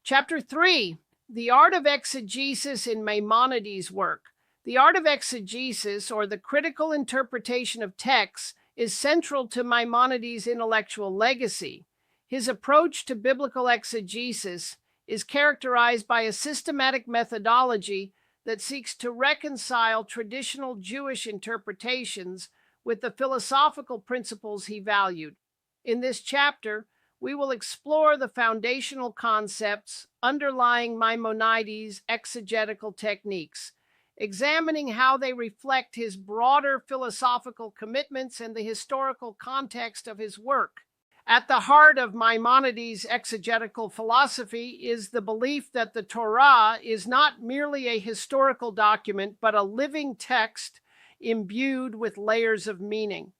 Chapter 3, The Art of Exegesis in Maimonides' Work. The art of exegesis, or the critical interpretation of texts, is central to Maimonides' intellectual legacy. His approach to biblical exegesis is characterized by a systematic methodology that seeks to reconcile traditional Jewish interpretations with the philosophical principles he valued. In this chapter, we will explore the foundational concepts underlying Maimonides' exegetical techniques, examining how they reflect his broader philosophical commitments and the historical context of his work. At the heart of Maimonides' exegetical philosophy is the belief that the Torah is not merely a historical document, but a living text imbued with layers of meaning.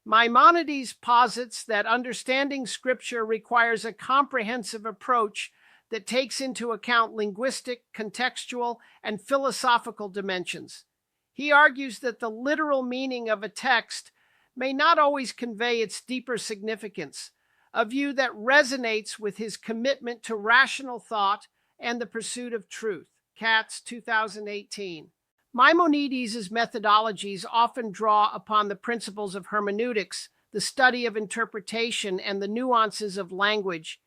Maimonides posits that understanding Scripture requires a comprehensive approach that takes into account linguistic, contextual, and philosophical dimensions. He argues that the literal meaning of a text may not always convey its deeper significance, a view that resonates with his commitment to rational thought and the pursuit of truth. Katz, 2018. Maimonides' methodologies often draw upon the principles of hermeneutics, the study of interpretation, and the nuances of language.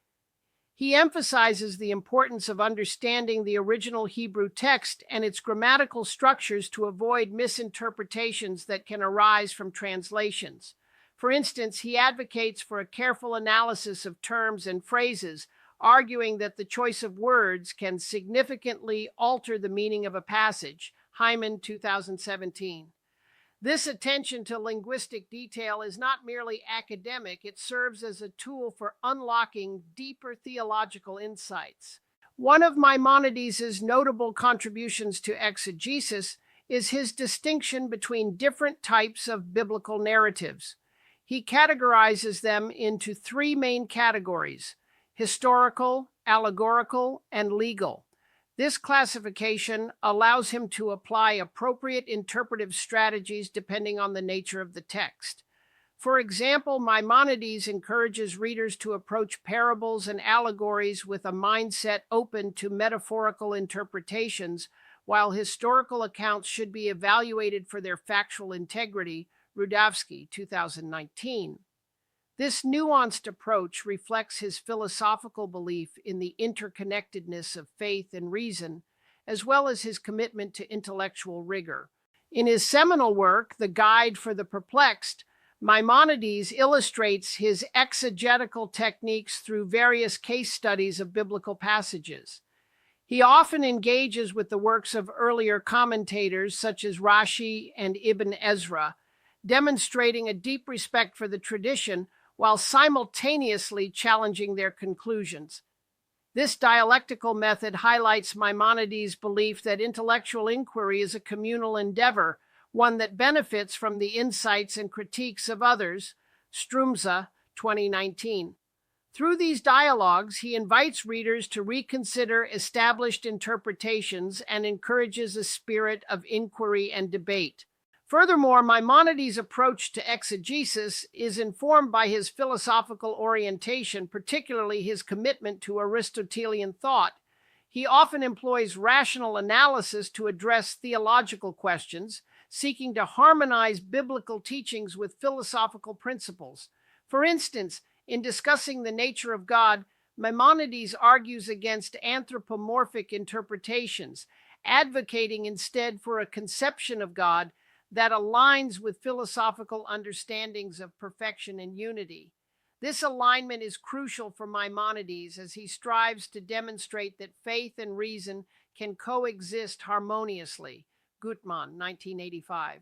He emphasizes the importance of understanding the original Hebrew text and its grammatical structures to avoid misinterpretations that can arise from translations. For instance, he advocates for a careful analysis of terms and phrases, arguing that the choice of words can significantly alter the meaning of a passage. Hyman, 2017. This attention to linguistic detail is not merely academic, it serves as a tool for unlocking deeper theological insights. One of Maimonides' notable contributions to exegesis is his distinction between different types of biblical narratives. He categorizes them into three main categories: historical, allegorical, and legal. This classification allows him to apply appropriate interpretive strategies depending on the nature of the text. For example, Maimonides encourages readers to approach parables and allegories with a mindset open to metaphorical interpretations, while historical accounts should be evaluated for their factual integrity. Rudavsky, 2019. This nuanced approach reflects his philosophical belief in the interconnectedness of faith and reason, as well as his commitment to intellectual rigor. In his seminal work, The Guide for the Perplexed, Maimonides illustrates his exegetical techniques through various case studies of biblical passages. He often engages with the works of earlier commentators such as Rashi and Ibn Ezra, demonstrating a deep respect for the tradition while simultaneously challenging their conclusions. This dialectical method highlights Maimonides' belief that intellectual inquiry is a communal endeavor, one that benefits from the insights and critiques of others. Strumza, 2019. Through these dialogues, he invites readers to reconsider established interpretations and encourages a spirit of inquiry and debate. Furthermore, Maimonides' approach to exegesis is informed by his philosophical orientation, particularly his commitment to Aristotelian thought. He often employs rational analysis to address theological questions, seeking to harmonize biblical teachings with philosophical principles. For instance, in discussing the nature of God, Maimonides argues against anthropomorphic interpretations, advocating instead for a conception of God that aligns with philosophical understandings of perfection and unity. This alignment is crucial for Maimonides as he strives to demonstrate that faith and reason can coexist harmoniously. Gutmann, 1985.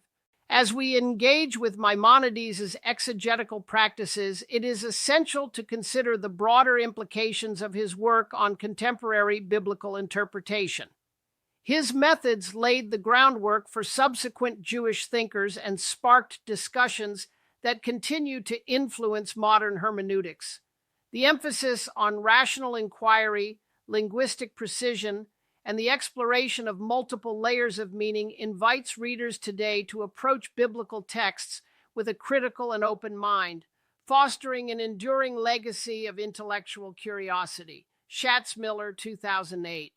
As we engage with Maimonides' exegetical practices, it is essential to consider the broader implications of his work on contemporary biblical interpretation. His methods laid the groundwork for subsequent Jewish thinkers and sparked discussions that continue to influence modern hermeneutics. The emphasis on rational inquiry, linguistic precision, and the exploration of multiple layers of meaning invites readers today to approach biblical texts with a critical and open mind, fostering an enduring legacy of intellectual curiosity. Schatzmiller, 2008.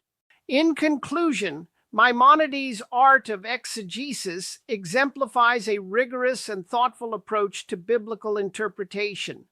In conclusion, Maimonides' art of exegesis exemplifies a rigorous and thoughtful approach to biblical interpretation.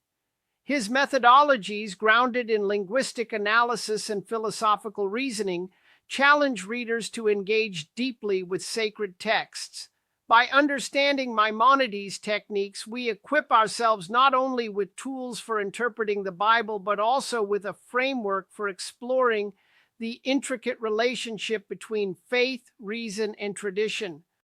His methodologies, grounded in linguistic analysis and philosophical reasoning, challenge readers to engage deeply with sacred texts. By understanding Maimonides' techniques, we equip ourselves not only with tools for interpreting the Bible, but also with a framework for exploring the intricate relationship between faith, reason, and tradition.